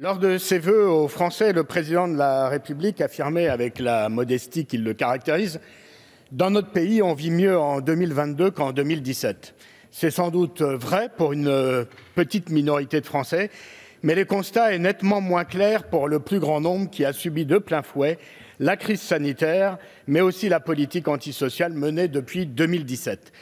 Lors de ses vœux aux Français, le président de la République affirmait avec la modestie qui le caractérise « Dans notre pays, on vit mieux en 2022 qu'en 2017 ». C'est sans doute vrai pour une petite minorité de Français, mais le constat est nettement moins clair pour le plus grand nombre qui a subi de plein fouet la crise sanitaire, mais aussi la politique antisociale menée depuis 2017.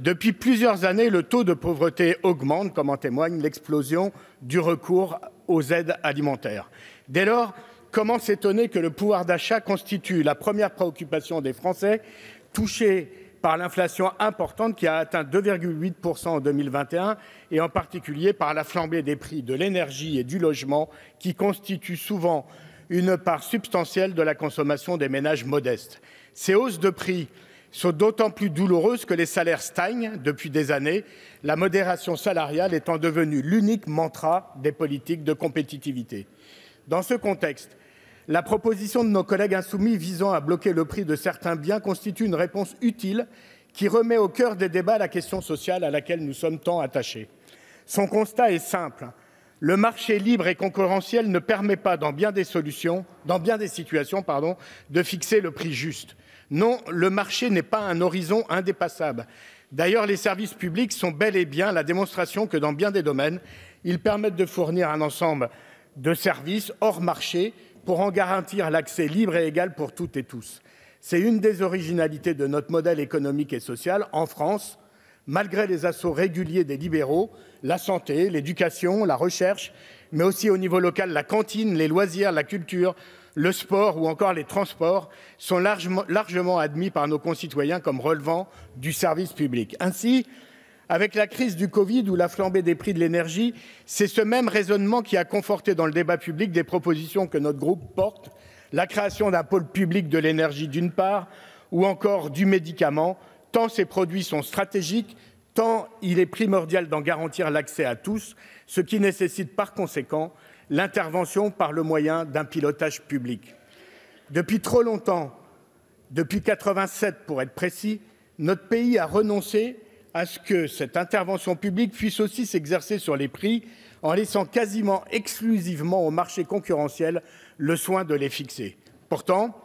Depuis plusieurs années, le taux de pauvreté augmente, comme en témoigne l'explosion du recours aux aides alimentaires. Dès lors, comment s'étonner que le pouvoir d'achat constitue la première préoccupation des Français touchés par l'inflation importante qui a atteint 2,8% en 2021 et en particulier par la flambée des prix de l'énergie et du logement qui constituent souvent une part substantielle de la consommation des ménages modestes. Ces hausses de prix sont d'autant plus douloureuses que les salaires stagnent depuis des années, la modération salariale étant devenue l'unique mantra des politiques de compétitivité. Dans ce contexte, la proposition de nos collègues insoumis visant à bloquer le prix de certains biens constitue une réponse utile qui remet au cœur des débats la question sociale à laquelle nous sommes tant attachés. Son constat est simple. Le marché libre et concurrentiel ne permet pas, dans bien des situations, de fixer le prix juste. Non, le marché n'est pas un horizon indépassable. D'ailleurs, les services publics sont bel et bien la démonstration que dans bien des domaines, ils permettent de fournir un ensemble de services hors marché pour en garantir l'accès libre et égal pour toutes et tous. C'est une des originalités de notre modèle économique et social en France, malgré les assauts réguliers des libéraux, la santé, l'éducation, la recherche, mais aussi au niveau local, la cantine, les loisirs, la culture, le sport ou encore les transports sont largement admis par nos concitoyens comme relevant du service public. Ainsi, avec la crise du Covid ou la flambée des prix de l'énergie, c'est ce même raisonnement qui a conforté dans le débat public des propositions que notre groupe porte, la création d'un pôle public de l'énergie d'une part, ou encore du médicament, tant ces produits sont stratégiques, tant il est primordial d'en garantir l'accès à tous, ce qui nécessite par conséquent l'intervention par le moyen d'un pilotage public. Depuis trop longtemps, depuis 1987 pour être précis, notre pays a renoncé à ce que cette intervention publique puisse aussi s'exercer sur les prix en laissant quasiment exclusivement au marché concurrentiel le soin de les fixer. Pourtant,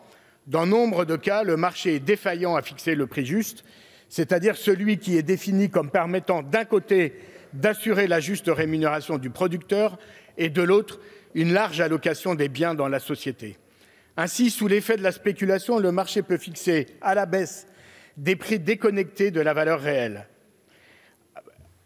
dans nombre de cas, le marché est défaillant à fixer le prix juste, c'est-à-dire celui qui est défini comme permettant d'un côté d'assurer la juste rémunération du producteur et de l'autre une large allocation des biens dans la société. Ainsi, sous l'effet de la spéculation, le marché peut fixer à la baisse des prix déconnectés de la valeur réelle.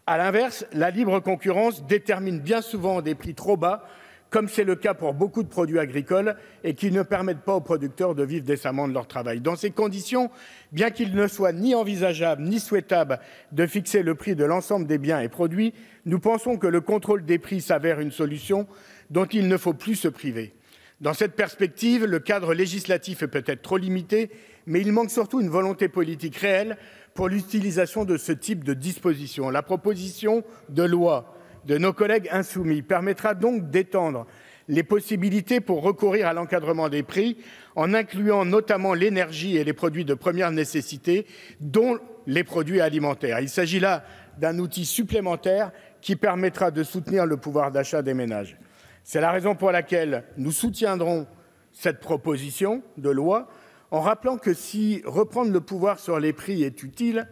À l'inverse, la libre concurrence détermine bien souvent des prix trop bas, comme c'est le cas pour beaucoup de produits agricoles et qui ne permettent pas aux producteurs de vivre décemment de leur travail. Dans ces conditions, bien qu'il ne soit ni envisageable ni souhaitable de fixer le prix de l'ensemble des biens et produits, nous pensons que le contrôle des prix s'avère une solution dont il ne faut plus se priver. Dans cette perspective, le cadre législatif est peut-être trop limité, mais il manque surtout une volonté politique réelle pour l'utilisation de ce type de dispositions. La proposition de loi de nos collègues insoumis permettra donc d'étendre les possibilités pour recourir à l'encadrement des prix en incluant notamment l'énergie et les produits de première nécessité, dont les produits alimentaires. Il s'agit là d'un outil supplémentaire qui permettra de soutenir le pouvoir d'achat des ménages. C'est la raison pour laquelle nous soutiendrons cette proposition de loi en rappelant que si reprendre le pouvoir sur les prix est utile,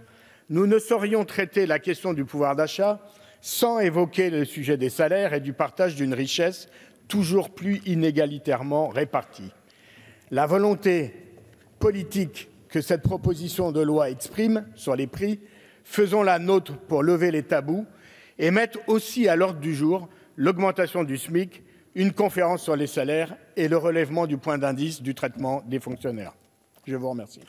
nous ne saurions traiter la question du pouvoir d'achat sans évoquer le sujet des salaires et du partage d'une richesse toujours plus inégalitairement répartie. La volonté politique que cette proposition de loi exprime sur les prix, faisons la nôtre pour lever les tabous et mettre aussi à l'ordre du jour l'augmentation du SMIC, une conférence sur les salaires et le relèvement du point d'indice du traitement des fonctionnaires. Je vous remercie.